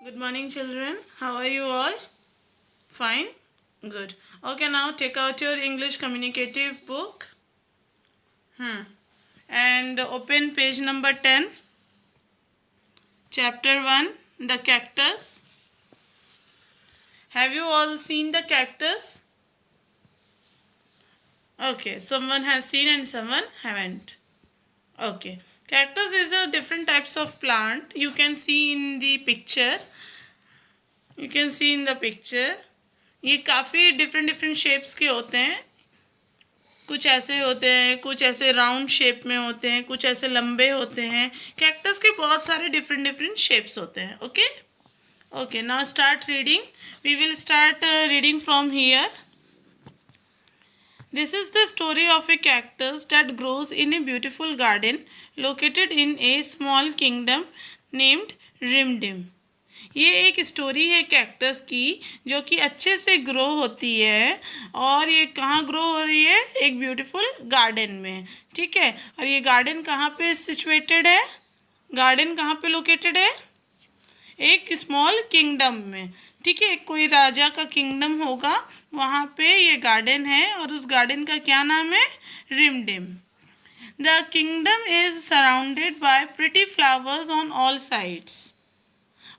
Good morning, children. How are you all? Fine? Good. Okay, now take out your English communicative book. And open page number 10. Chapter 1, The Cactus. Have you all seen the cactus? Okay, someone has seen and someone haven't. Okay. Cactus is a different types of plant. You can see in the picture. ये काफ़ी different shapes के होते हैं. कुछ ऐसे होते हैं, कुछ ऐसे राउंड शेप में होते हैं, कुछ ऐसे लंबे होते हैं. कैक्टस के बहुत सारे डिफरेंट शेप्स होते हैं. Okay now start reading. We will start reading from here. This is the story of a cactus that grows in a beautiful garden located in a small kingdom named Rimdim. ये एक story है cactus की जो कि अच्छे से grow होती है. और ये कहाँ ग्रो हो रही है? एक ब्यूटीफुल गार्डन में. ठीक है. और ये गार्डन कहाँ पे सिचुएटेड है? गार्डन कहाँ पे लोकेटेड है? एक स्मॉल किंगडम में. ठीक है. कोई राजा का किंगडम होगा, वहाँ पे ये गार्डन है. और उस गार्डन का क्या नाम है? Rimdim. The kingdom is surrounded by pretty flowers on all sides.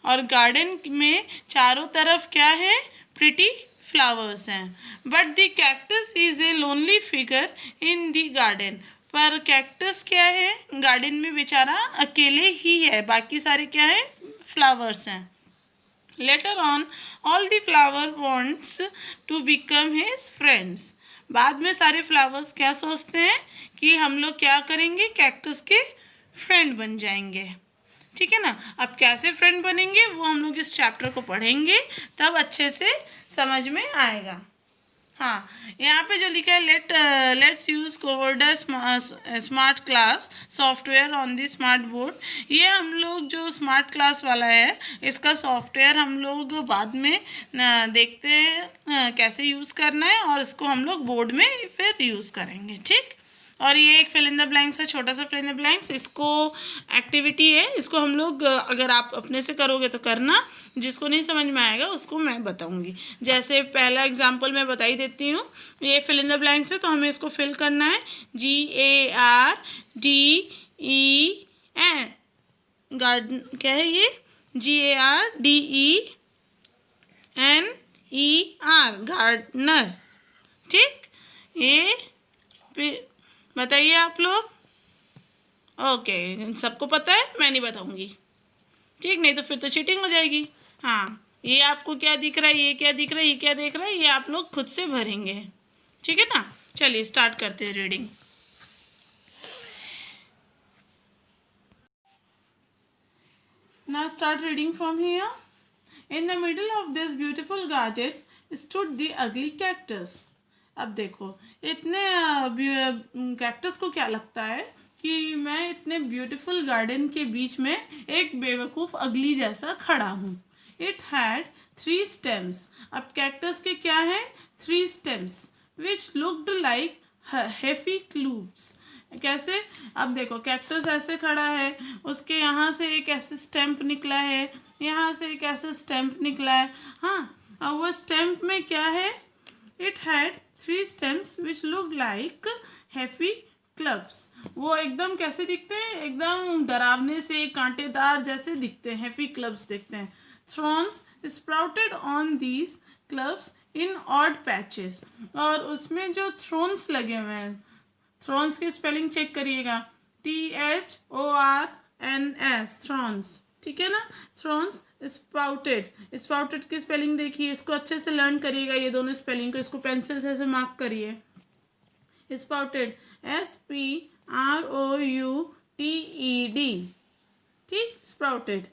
और गार्डन में चारों तरफ क्या है? प्रिटी फ्लावर्स हैं. But the cactus is a lonely figure in the garden. पर कैक्टस क्या है? गार्डन में बेचारा अकेले ही है. बाकी सारे क्या है? फ्लावर्स हैं. Later on all the flower wants to become his friends. बाद में सारे फ्लावर्स क्या सोचते हैं कि हम लोग क्या करेंगे? कैक्टस के फ्रेंड बन जाएंगे. ठीक है ना. अब कैसे फ्रेंड बनेंगे वो हम लोग इस चैप्टर को पढ़ेंगे, तब अच्छे से समझ में आएगा. हाँ, यहाँ पे जो लिखा है let's use Coverda smart class software on the smart board. ये हम लोग जो स्मार्ट क्लास वाला है इसका सॉफ्टवेयर हम लोग बाद में देखते हैं कैसे यूज़ करना है, और इसको हम लोग बोर्ड में फिर यूज़ करेंगे. ठीक. और ये एक फिल इन द ब्लैंक्स है, छोटा सा फिल इन द ब्लैंक्स. इसको एक्टिविटी है, इसको हम लोग अगर आप अपने से करोगे तो करना. जिसको नहीं समझ में आएगा उसको मैं बताऊंगी. जैसे पहला एग्जांपल मैं बता ही देती हूँ. ये फिल इन द ब्लैंक्स है तो हमें इसको फिल करना है. GARDEN. गार्डन क्या है ये? GARDENER. गार्डनर. ठीक. ये बताइए आप लोग. ओके, सबको पता है, मैं नहीं बताऊंगी. ठीक. नहीं तो फिर तो चीटिंग हो जाएगी. हाँ, ये आपको क्या दिख रहा है, ये क्या दिख रहा है, ये क्या देख रहा है, ये आप लोग खुद से भरेंगे. ठीक है ना. चलिए स्टार्ट करते हैं reading. Now start reading from here. In the middle of this beautiful garden stood the ugly cactus. अब देखो, इतने कैक्टस को क्या लगता है कि मैं इतने ब्यूटीफुल गार्डन के बीच में एक बेवकूफ़ अगली जैसा खड़ा हूँ. It had 3 stems. अब कैक्टस के क्या है? 3 स्टेम्स विच लुक्ड लाइक हेफी क्लूब्स. कैसे? अब देखो, कैक्टस ऐसे खड़ा है, उसके यहाँ से एक ऐसे स्टेम्प निकला है, यहाँ से एक ऐसे स्टेम्प निकला है. हाँ, अब वो स्टेम्प में क्या है? It had 3 stems which looked like heavy clubs. वो एकदम कैसे दिखते हैं? एकदम डरावने से कांटेदार जैसे दिखते हैं. heavy clubs दिखते हैं. thorns sprouted on these clubs in odd patches. और उसमें जो thorns लगे हुए हैं, thorns की स्पेलिंग चेक करिएगा. THORNS. thorns. ठीक है ना. थ्रोन्स. स्पाउटेड की स्पेलिंग देखिए, इसको अच्छे से लर्न करिएगा. ये दोनों स्पेलिंग को इसको पेंसिल से ऐसे मार्क करिए. स्पाउटेड SPROUTED. ठीक. स्प्राउटेड.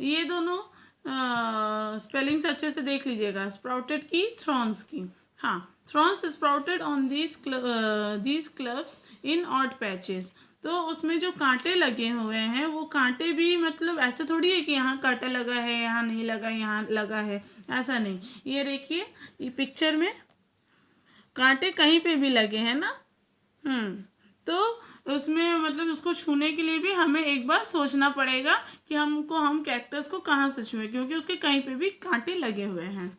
ये दोनों स्पेलिंग्स अच्छे से देख लीजिएगा. स्प्राउटेड की, थ्रोन्स की. हाँ, thrones sprouted on these clubs in odd patches. तो उसमें जो कांटे लगे हुए हैं वो कांटे भी मतलब ऐसे थोड़ी है कि यहाँ कांटा लगा है, यहाँ नहीं लगा, यहाँ लगा है, ऐसा नहीं. ये देखिए, ये पिक्चर में कांटे कहीं पे भी लगे हैं ना. तो उसमें मतलब उसको छूने के लिए भी हमें एक बार सोचना पड़ेगा कि हम कैक्टस को कहाँ से छुएं, क्योंकि उसके कहीं पे भी कांटे लगे हुए हैं।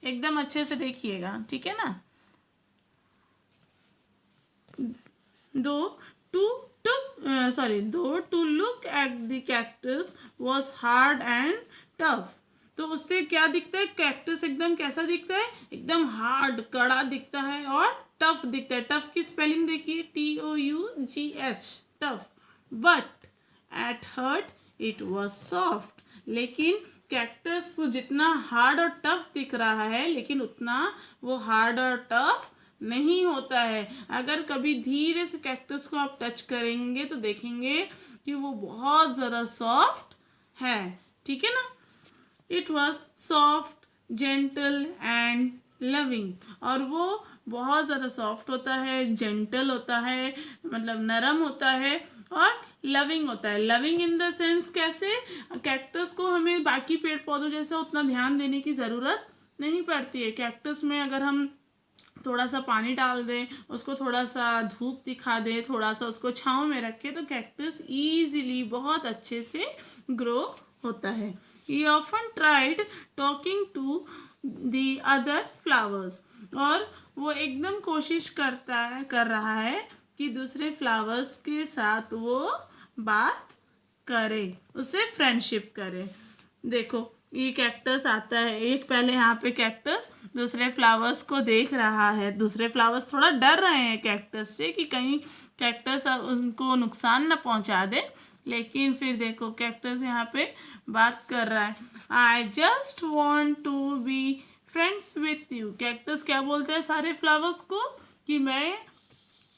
एकदम अच्छे से देखिएगा, ठीक है ना। Though to look at the cactus was hard and tough, तो उससे क्या दिखता है, कैक्टस एकदम कैसा दिखता है, एकदम हार्ड कड़ा दिखता है और टफ दिखता है। टफ की स्पेलिंग देखिए, TOUGH, tough. But at heart it was soft, लेकिन कैक्टस को जितना हार्ड और टफ दिख रहा है, लेकिन उतना वो हार्ड और टफ नहीं होता है। अगर कभी धीरे से कैक्टस को आप टच करेंगे तो देखेंगे कि वो बहुत ज़्यादा सॉफ्ट है, ठीक है ना। It was soft, gentle and loving, और वो बहुत ज़्यादा सॉफ्ट होता है, जेंटल होता है, मतलब नरम होता है, और लविंग होता है। लविंग इन द सेंस कैसे, कैक्टस को हमें बाकी पेड़ पौधों जैसा उतना ध्यान देने की ज़रूरत नहीं पड़ती है। कैक्टस में अगर हम थोड़ा सा पानी डाल दें, उसको थोड़ा सा धूप दिखा दें, थोड़ा सा उसको छांव में रखें, तो कैक्टस ईजिली बहुत अच्छे से ग्रो होता है। He often tried talking to the other flowers, और वो एकदम कोशिश कर रहा है कि दूसरे फ्लावर्स के साथ वो बात करे, उससे फ्रेंडशिप करे। देखो ये कैक्टस आता है, एक पहले यहाँ पे कैक्टस दूसरे फ्लावर्स को देख रहा है। दूसरे फ्लावर्स थोड़ा डर रहे हैं कैक्टस से कि कहीं कैक्टस उनको नुकसान ना पहुँचा दे, लेकिन फिर देखो कैक्टस यहाँ पे बात कर रहा है। I just want to be friends with you. Cactus क्या बोलते हैं सारे फ्लावर्स को, कि मैं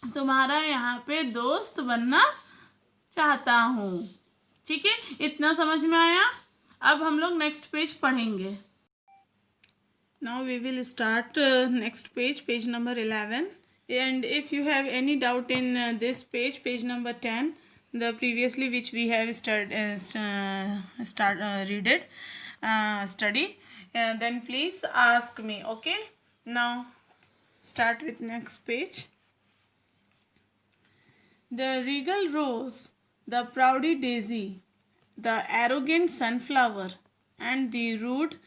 तुम्हारा यहाँ पे दोस्त बनना चाहता हूँ। ठीक है, इतना समझ में आया। अब हम लोग नेक्स्ट पेज पढ़ेंगे। Now we will start next page, page number 11, and if you have any doubt in this page, page number 10, the previously which we have study, then please ask me. Okay, now start with next page. The regal rose, the proudy daisy, the arrogant sunflower, and the rude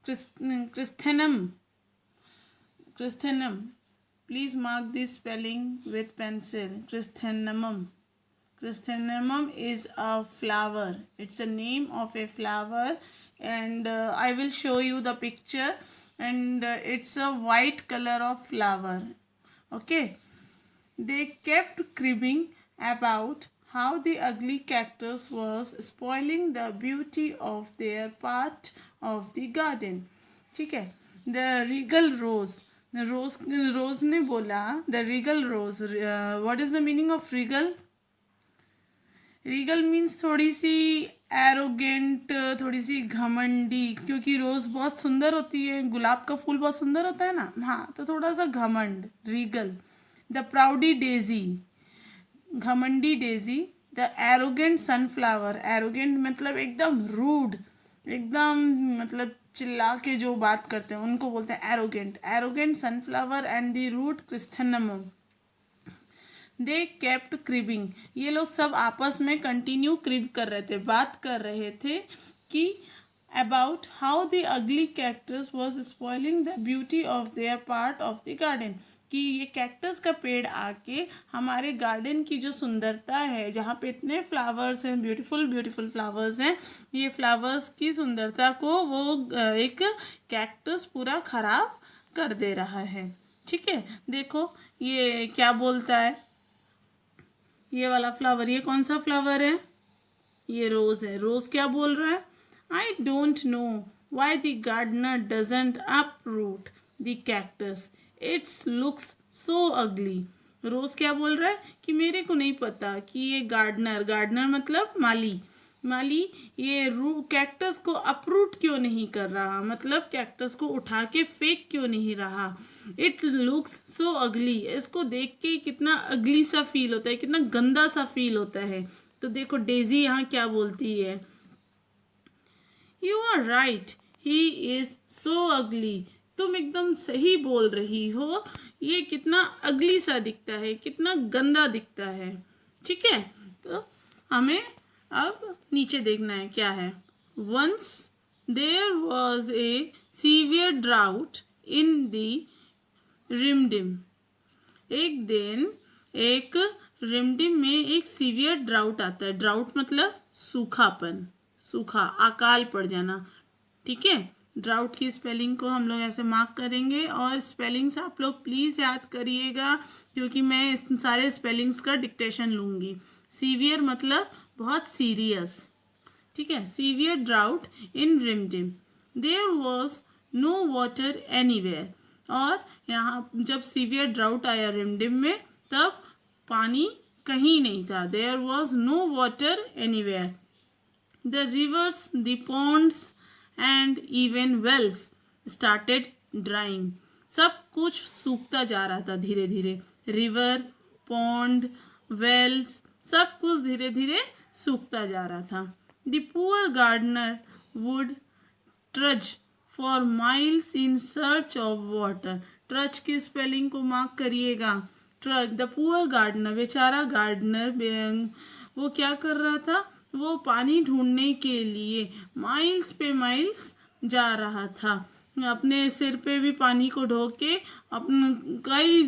chrysanthemum. Please mark this spelling with pencil. Chrysanthemum. Chrysanthemum is a flower. It's a name of a flower, and I will show you the picture, and it's a white color of flower. Okay. They kept cribbing about how the ugly cactus was spoiling the beauty of their part of the garden. ठीक है। The regal rose. Rose ने बोला, the regal rose, what is the meaning of regal? Regal means थोड़ी सी arrogant, थोड़ी सी घमंडी, क्योंकि रोज बहुत सुंदर होती है, गुलाब का फूल बहुत सुंदर होता है ना, हाँ, तो थोड़ा सा घमंड, रीगल। द प्राउडी डेजी, घमंडी Daisy. The arrogant sunflower, arrogant मतलब एकदम रूड, एकदम मतलब चिल्ला के जो बात करते हैं उनको बोलते हैं arrogant. Arrogant sunflower and the rude chrysanthemum. They kept cribbing, ये लोग सब आपस में कंटिन्यू क्रिब कर रहे थे, बात कर रहे थे कि about how the ugly cactus was spoiling the beauty of their part of the garden, कि ये कैक्टस का पेड़ आके हमारे गार्डन की जो सुंदरता है, जहाँ पे इतने फ्लावर्स हैं, ब्यूटीफुल फ्लावर्स हैं, ये फ्लावर्स की सुंदरता को वो एक कैक्टस पूरा खराब कर दे रहा है। ठीक है, देखो ये क्या बोलता है, ये वाला फ्लावर, ये कौन सा फ्लावर है? ये रोज है। रोज क्या बोल रहा है? I don't know why the gardener doesn't uproot the cactus, its looks so ugly. Rose क्या बोल रहा है कि मेरे को नहीं पता कि ये गार्डनर मतलब माली ये कैक्टस को अपरूट क्यों नहीं कर रहा, मतलब कैक्टस को उठा के फेंक क्यों नहीं रहा। इट लुक्स सो अगली, इसको देख के कितना अगली सा फील होता है, कितना गंदा सा फील होता है। तो देखो डेजी यहाँ क्या बोलती है, you are right, he is so ugly, तुम एकदम सही बोल रही हो, ये कितना अगली सा दिखता है, कितना गंदा दिखता है। ठीक है, तो हमें अब नीचे देखना है क्या है। Once there was a severe drought in the Rimdim. एक दिन एक रिमडिम में एक सीवियर ड्राउट आता है। ड्राउट मतलब सूखापन, सूखा, अकाल पड़ जाना। ठीक है, ड्राउट की स्पेलिंग को हम लोग ऐसे मार्क करेंगे और स्पेलिंग्स आप लोग प्लीज़ याद करिएगा, क्योंकि मैं इस सारे स्पेलिंग्स का डिक्टेशन लूँगी। सीवियर मतलब बहुत सीरियस। ठीक है, severe drought in Rimdim, there was no water anywhere. और यहाँ जब सीवियर ड्राउट आया रिमडिम में, तब पानी कहीं नहीं था। There was no water anywhere. The rivers, the ponds and even wells started drying. सब कुछ सूखता जा रहा था धीरे धीरे। रिवर, पॉन्ड, वेल्स, सब कुछ धीरे धीरे सूखता जा रहा था। The poor gardener would trudge for miles in search of water. Trudge की स्पेलिंग को मार्क करिएगा। ट्रज, द पुअर गार्डनर, बेचारा गार्डनर वो क्या कर रहा था, वो पानी ढूंढने के लिए माइल्स पे माइल्स जा रहा था। अपने सिर पे भी पानी को ढो के अपने कई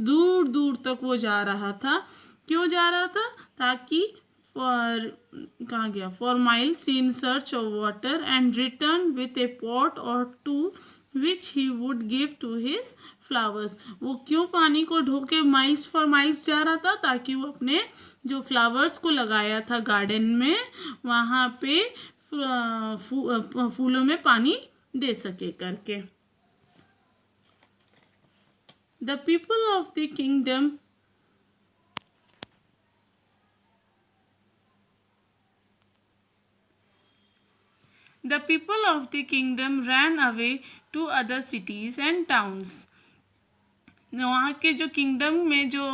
दूर दूर तक वो जा रहा था। क्यों जा रहा था? ताकि फॉर, कहाँ गया, far miles in search of water and return with a pot और to which he would give to his flowers. वो क्यों पानी को ढो के माइल्स फॉर माइल्स जा रहा था? ताकि वो अपने जो फ्लावर्स को लगाया था गार्डन में, वहाँ पे फूलों में पानी दे सके करके। The people of the kingdom The people of the kingdom ran away to other cities and towns. वहाँ के जो किंगडम में जो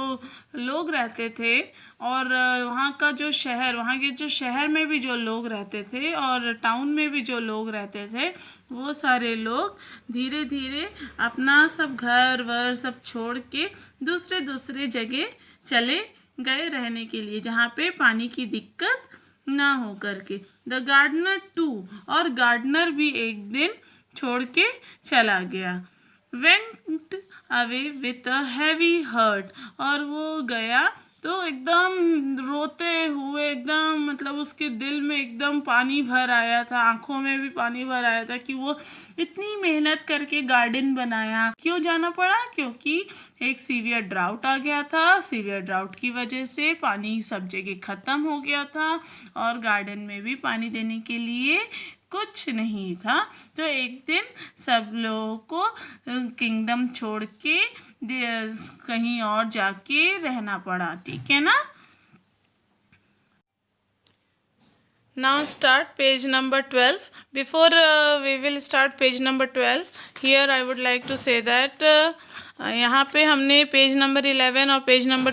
लोग रहते थे और वहाँ का जो शहर, वहाँ के जो शहर में भी जो लोग रहते थे और टाउन में भी जो लोग रहते थे, वो सारे लोग धीरे धीरे अपना सब घर वर सब छोड़ के दूसरे दूसरे जगह चले गए रहने के लिए, जहाँ पे पानी की दिक्कत ना हो करके। द गार्डनर टू, और गार्डनर भी एक दिन छोड़ के चला गया। Went away with a heavy heart, और वो गया तो एकदम रोते हुए, एकदम मतलब उसके दिल में एकदम पानी भर आया था, आंखों में भी पानी भर आया था कि वो इतनी मेहनत करके गार्डन बनाया, क्यों जाना पड़ा? क्योंकि एक सीवियर ड्राउट आ गया था। सीवियर ड्राउट की वजह से पानी सब जगह ख़त्म हो गया था और गार्डन में भी पानी देने के लिए कुछ नहीं था। तो एक दिन सब लोगों को किंगडम छोड़ के कहीं और जाके रहना पड़ा। ठीक है ना? Now start page number 12. Before we will start page number 12, here I would like to say that यहाँ पे हमने पेज नंबर 11 और पेज नंबर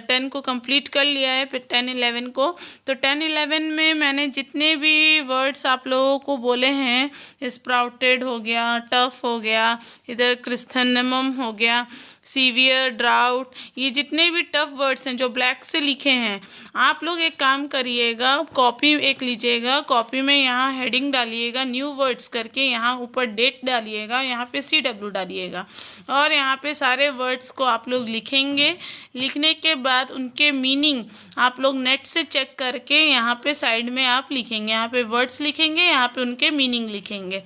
10 को कंप्लीट कर लिया है, फिर 10-11 को। तो 10-11 में मैंने जितने भी वर्ड्स आप लोगों को बोले हैं, स्प्राउटेड हो गया, टफ हो गया, इधर क्रिस्थेनमम हो गया, सीवियर, ड्राउट, ये जितने भी टफ वर्ड्स हैं जो ब्लैक से लिखे हैं, आप लोग एक काम करिएगा, कॉपी एक लीजिएगा, कॉपी में यहाँ हेडिंग डालिएगा न्यू वर्ड्स करके, यहाँ ऊपर डेट डालिएगा, यहाँ पे CW डालिएगा और यहाँ पे सारे वर्ड्स को आप लोग लिखेंगे। लिखने के बाद उनके मीनिंग आप लोग नेट से चेक करके यहाँ पे साइड में आप लिखेंगे, यहाँ पे वर्ड्स लिखेंगे, यहाँ पे उनके मीनिंग लिखेंगे।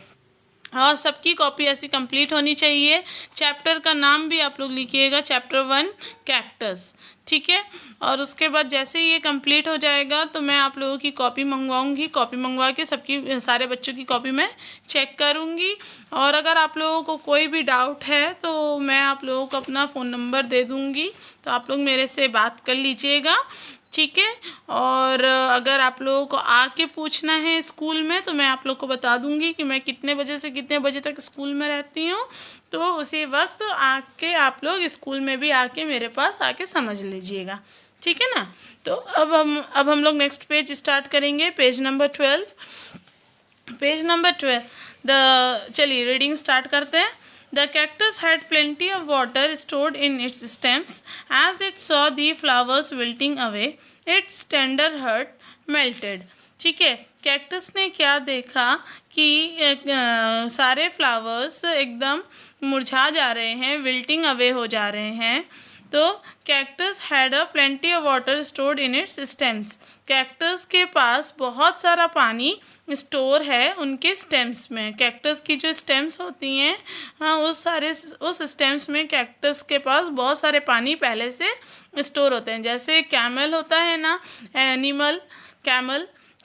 और सबकी कॉपी ऐसी कंप्लीट होनी चाहिए। चैप्टर का नाम भी आप लोग लिखिएगा, चैप्टर 1 कैक्टस। ठीक है, और उसके बाद जैसे ही ये कंप्लीट हो जाएगा तो मैं आप लोगों की कॉपी मंगवाऊंगी। कॉपी मंगवा के सबकी, सारे बच्चों की कॉपी मैं चेक करूंगी। और अगर आप लोगों को कोई भी डाउट है तो मैं आप लोगों को अपना फ़ोन नंबर दे दूंगी, तो आप लोग मेरे से बात कर लीजिएगा। ठीक है, और अगर आप लोगों को आके पूछना है स्कूल में तो मैं आप लोग को बता दूंगी कि मैं कितने बजे से कितने बजे तक स्कूल में रहती हूँ, तो उसी वक्त आके आप लोग स्कूल में भी आके मेरे पास आके समझ लीजिएगा। ठीक है ना? तो अब हम लोग नेक्स्ट पेज स्टार्ट करेंगे, पेज नंबर 12। पेज नंबर 12, चलिए रीडिंग स्टार्ट करते हैं. The cactus had plenty of water stored in its stems. As it saw the flowers wilting away, its tender heart melted. ठीक है, कैक्टस ने क्या देखा कि सारे फ्लावर्स एकदम मुरझा जा रहे हैं, विल्टिंग अवे हो जा रहे हैं. तो cactus had a plenty of water stored in it's stems. Cactus के पास बहुत सारा पानी स्टोर है उनके स्टेम्स में. कैक्टस की जो स्टेम्स होती हैं, हाँ, उस स्टेम्स में कैक्टस के पास बहुत सारे पानी पहले से स्टोर होते हैं. जैसे कैमल होता है ना, एनिमल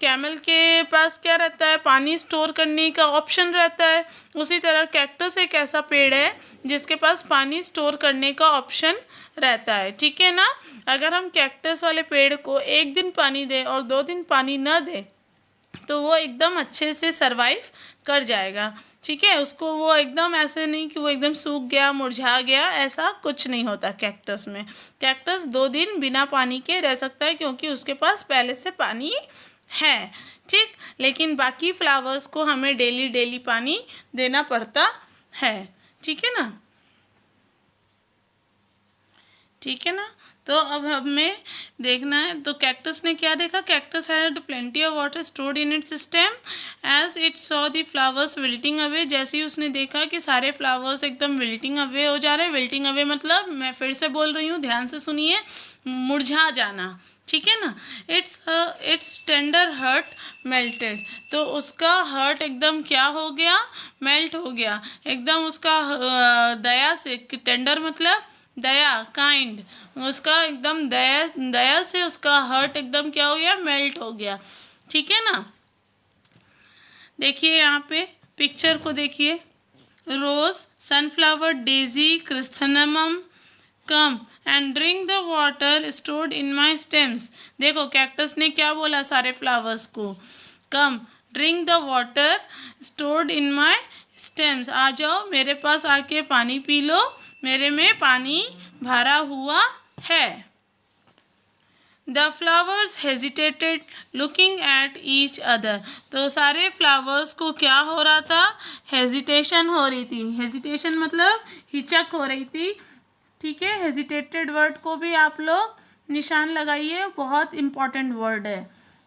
कैमल के पास क्या रहता है, पानी स्टोर करने का ऑप्शन रहता है. उसी तरह कैक्टस एक ऐसा पेड़ है जिसके पास पानी स्टोर करने का ऑप्शन रहता है. ठीक है ना. अगर हम कैक्टस वाले पेड़ को 1 दिन पानी दें और 2 दिन पानी न दें तो वो एकदम अच्छे से सरवाइव कर जाएगा. ठीक है, उसको वो एकदम ऐसे नहीं कि वो एकदम सूख गया, मुरझा गया, ऐसा कुछ नहीं होता कैक्टस में. कैक्टस 2 दिन बिना पानी के रह सकता है क्योंकि उसके पास पहले से पानी है. ठीक, लेकिन बाकी फ्लावर्स को हमें डेली पानी देना पड़ता है. ठीक है ना. ठीक है ना. तो अब हमें देखना है. तो कैक्टस ने क्या देखा, cactus had plenty of water stored in its stem as it saw the flowers wilting away. जैसे ही उसने देखा कि सारे फ्लावर्स एकदम विल्टिंग अवे हो जा रहे हैं. विल्टिंग अवे मतलब, मैं फिर से बोल रही हूँ, ध्यान से सुनिए, मुरझा जाना. ठीक है ना. Its tender heart melted. तो उसका हर्ट एकदम क्या हो गया, मेल्ट हो गया एकदम. उसका दया से, टेंडर मतलब दया, काइंड, उसका एकदम दया से उसका हर्ट एकदम क्या हो गया, मेल्ट हो गया. ठीक है ना. देखिए यहाँ पे पिक्चर को देखिए. Rose, sunflower, daisy, chrysanthemum, come and drink the water stored in my stems. देखो कैक्टस ने क्या बोला सारे फ्लावर्स को, come drink the water stored in my stems. आ जाओ मेरे पास आके पानी पी लो, मेरे में पानी भरा हुआ है. The flowers hesitated looking at each other. तो सारे फ्लावर्स को क्या हो रहा था, हेजिटेशन हो रही थी. हेजिटेशन मतलब हिचक हो रही थी. ठीक है, हेजिटेटेड वर्ड को भी आप लोग निशान लगाइए, बहुत इंपॉर्टेंट वर्ड है.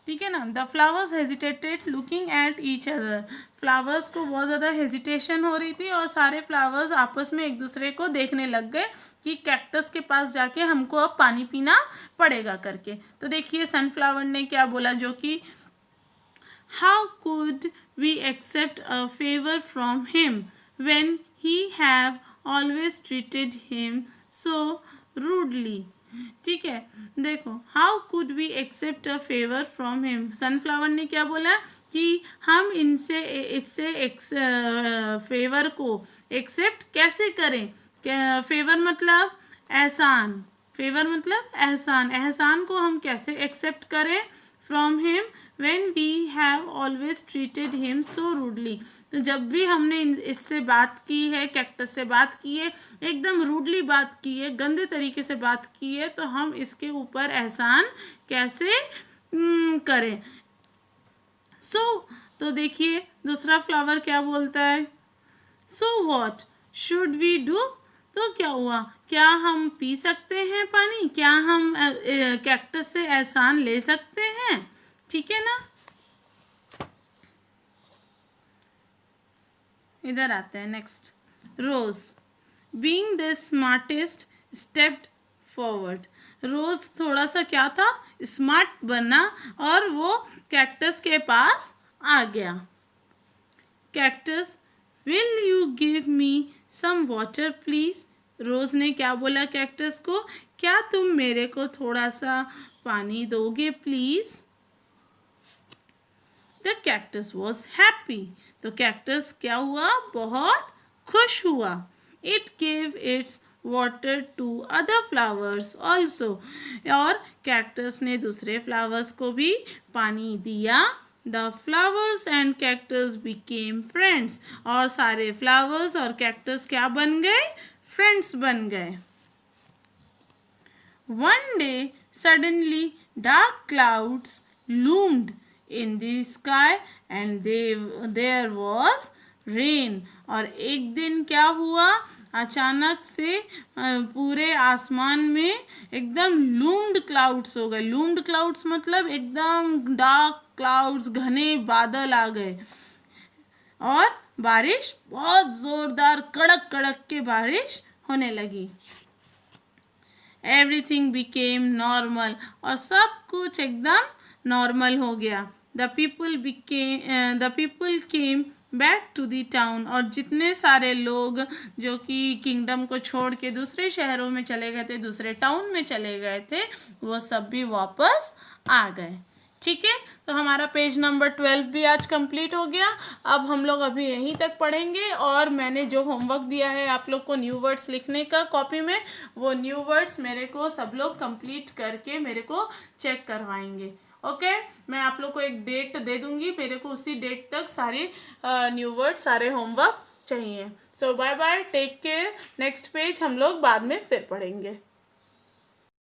ठीक है ना. The flowers hesitated looking at each other. Flowers को बहुत ज़्यादा हेजिटेशन हो रही थी और सारे फ्लावर्स आपस में एक दूसरे को देखने लग गए कि कैक्टस के पास जाके हमको अब पानी पीना पड़ेगा करके. तो देखिए सनफ्लावर ने क्या बोला, जो कि how could we accept a favour from him when he have always treated him so rudely. ठीक है, देखो, how could we accept a favour from him. Sunflower ने क्या बोला कि हम इससे फेवर को एक्सेप्ट कैसे करें. फेवर मतलब एहसान, फेवर मतलब एहसान, एहसान को हम कैसे एक्सेप्ट करें. From him when we have always treated him so rudely. तो जब भी हमने इससे बात की है, कैक्टस से बात की है, एकदम रूडली बात की है, गंदे तरीके से बात की है, तो हम इसके ऊपर एहसान कैसे करें. तो देखिए दूसरा फ्लावर क्या बोलता है, so what should we do. तो क्या हुआ, क्या हम पी सकते हैं पानी, क्या हम कैक्टस से एहसान ले सकते हैं. ठीक है ना. इधर आते हैं next. Rose being the smartest stepped forward. Rose थोड़ा सा क्या था, स्मार्ट बना और वो कैक्टस के पास आ गया. Cactus will you give me some water please. Rose ने क्या बोला कैक्टस को, क्या तुम मेरे को थोड़ा सा पानी दोगे please. The cactus was happy. तो कैक्टस क्या हुआ, बहुत खुश हुआ. It gave its water to other flowers also. और कैक्टस ने दूसरे फ्लावर्स को भी पानी दिया. The flowers and cactus became friends. और सारे फ्लावर्स और कैक्टस क्या बन गए, फ्रेंड्स बन गए. One day suddenly dark clouds loomed in the sky and there was rain. और एक दिन क्या हुआ, अचानक से पूरे आसमान में एकदम लूम्ड क्लाउड्स हो गए। लूम्ड क्लाउड्स मतलब एकदम डार्क क्लाउड्स, घने बादल आ गए और बारिश, बहुत जोरदार कड़क कड़क के बारिश होने लगी। एवरीथिंग बिकेम नॉर्मल, और सब कुछ एकदम नॉर्मल हो गया। The people came back to the town, और जितने सारे लोग जो कि किंगडम को छोड़ के दूसरे शहरों में चले गए थे, दूसरे टाउन में चले गए थे, वो सब भी वापस आ गए। ठीक है, तो हमारा पेज नंबर 12 भी आज कंप्लीट हो गया। अब हम लोग अभी यहीं तक पढ़ेंगे, और मैंने जो होमवर्क दिया है आप लोग को न्यू वर्ड्स लिखने का कॉपी में, वो न्यू वर्ड्स मेरे को सब लोग कंप्लीट करके मेरे को चेक करवाएंगे। ओके, मैं आप लोग को एक डेट दे दूंगी, मेरे को उसी डेट तक सारे न्यू वर्ड्स, सारे होमवर्क चाहिए। So bye bye, take care. Next page हम लोग बाद में फिर पढ़ेंगे।